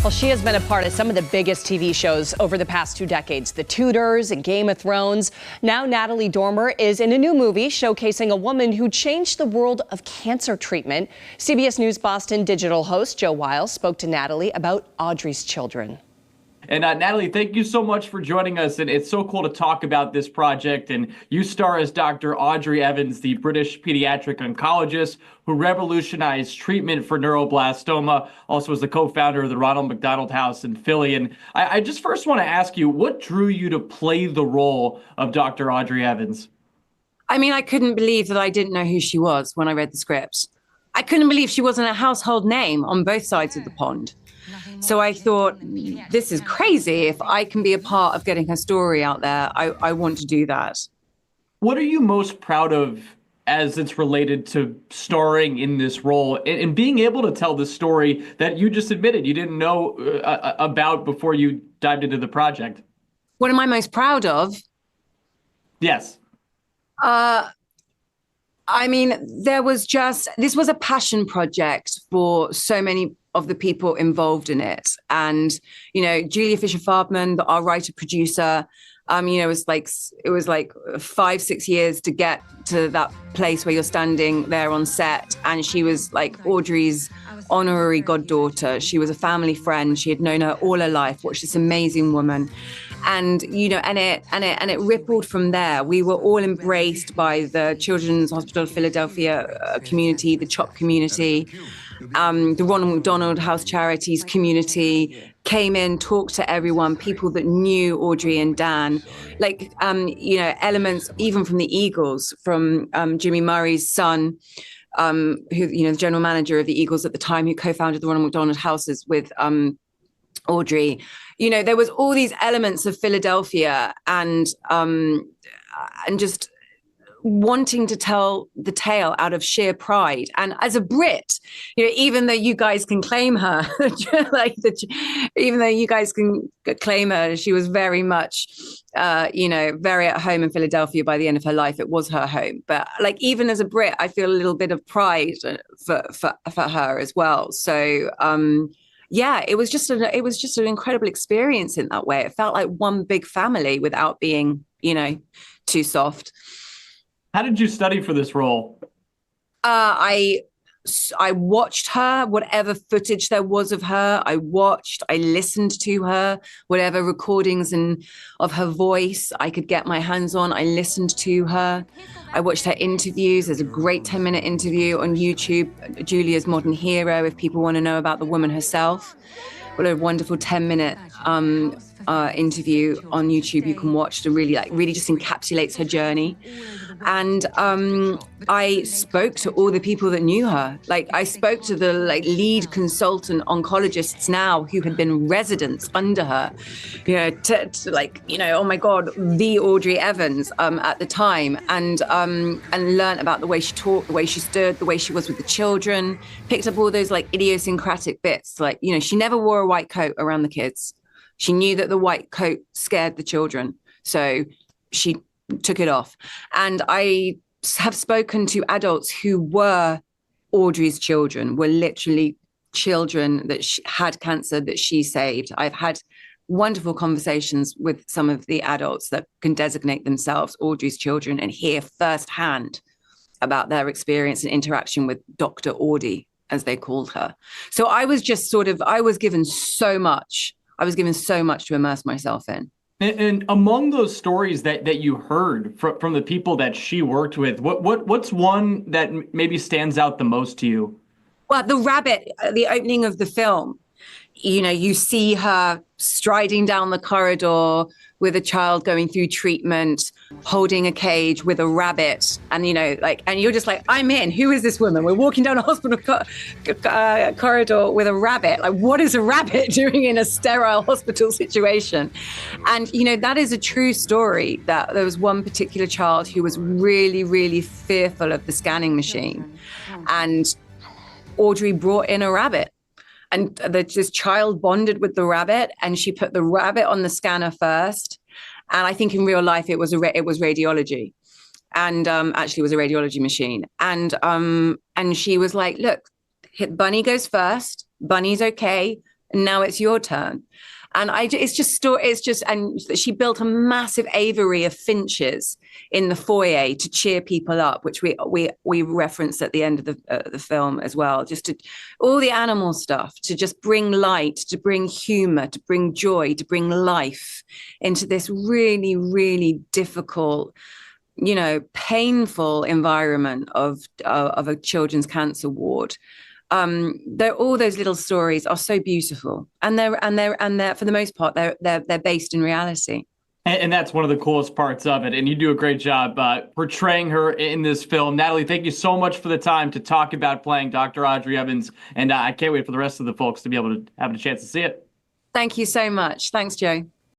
Well, she has been a part of some of the biggest TV shows over the past 2 decades, The Tudors and Game of Thrones. Now Natalie Dormer is in a new movie showcasing a woman who changed the world of cancer treatment. CBS News Boston digital host Joe Wiles spoke to Natalie about Audrey's children. And Natalie, thank you so much for joining us. And it's so cool to talk about this project. And you star as Dr. Audrey Evans, the British pediatric oncologist who revolutionized treatment for neuroblastoma, also as the co-founder of the Ronald McDonald House in Philly. And I just first want to ask you, what drew you to play the role of Dr. Audrey Evans? I mean, I couldn't believe that I didn't know who she was when I read the script. I couldn't believe she wasn't a household name on both sides of the pond. So I thought, this is crazy. If I can be a part of getting her story out there, I want to do that. What are you most proud of as it's related to starring in this role and being able to tell the story that you just admitted you didn't know about before you dived into the project? What am I most proud of? Yes. I mean, this was a passion project for so many of the people involved in it. And, you know, Julia Fisher-Farbman, our writer-producer, it was like 5-6 years to get to that place where you're standing there on set. And she was like Audrey's honorary goddaughter. She was a family friend. She had known her all her life. Watched this amazing woman. And, you know, and it rippled from there. We were all embraced by the Children's Hospital of Philadelphia community, the CHOP community, the Ronald McDonald House Charities community, came in, talked to everyone, people that knew Audrey and Dan, elements even from the Eagles, from Jimmy Murray's son, who, the general manager of the Eagles at the time, who co-founded the Ronald McDonald Houses with Audrey. You know, there was all these elements of Philadelphia and just wanting to tell the tale out of sheer pride. And as a Brit, you know, even though you guys can claim her, she was very much, very at home in Philadelphia by the end of her life. It was her home. But like, even as a Brit, I feel a little bit of pride for her as well. So, it was just an incredible experience in that way. It felt like one big family without being, too soft. How did you study for this role? I watched her, whatever footage there was of her. I listened to her, whatever recordings of her voice I could get my hands on. I listened to her. I watched her interviews. There's a great 10-minute interview on YouTube, Julia's Modern Hero, if people want to know about the woman herself. What a wonderful 10-minute interview on YouTube you can watch to really just encapsulates her journey. And I spoke to all the people that knew her. Like, I spoke to the lead consultant oncologists now who had been residents under her, oh my God, the Audrey Evans at the time, and learned about the way she talked, the way she stood, the way she was with the children, picked up all those idiosyncratic bits. She never wore a white coat around the kids. She knew that the white coat scared the children. So she took it off. And I have spoken to adults who were Audrey's children, were literally children that had cancer that she saved. I've had wonderful conversations with some of the adults that can designate themselves Audrey's children and hear firsthand about their experience and interaction with Dr. Audie, as they called her. So I was just I was given so much to immerse myself in. And among those stories that you heard from the people that she worked with, what's one that maybe stands out the most to you? Well, the rabbit, the opening of the film, you see her striding down the corridor with a child going through treatment, holding a cage with a rabbit. And, and you're just like, I'm in. Who is this woman? We're walking down a hospital corridor with a rabbit. Like, what is a rabbit doing in a sterile hospital situation? And, that is a true story, that there was one particular child who was really, really fearful of the scanning machine. And Audrey brought in a rabbit. And this child bonded with the rabbit, and she put the rabbit on the scanner first. And I think in real life it was radiology, and actually it was a radiology machine. And she was like, "Look, Bunny goes first. Bunny's okay. and now it's your turn. And and she built a massive aviary of finches in the foyer to cheer people up, which we referenced at the end of the film as well. All the animal stuff to just bring light, to bring humor, to bring joy, to bring life into this really, really difficult, painful environment of a children's cancer ward. All those little stories are so beautiful, and they're for the most part they're based in reality. And that's one of the coolest parts of it. And you do a great job portraying her in this film. Natalie, thank you so much for the time to talk about playing Dr. Audrey Evans. And I can't wait for the rest of the folks to be able to have a chance to see it. Thank you so much. Thanks, Joe.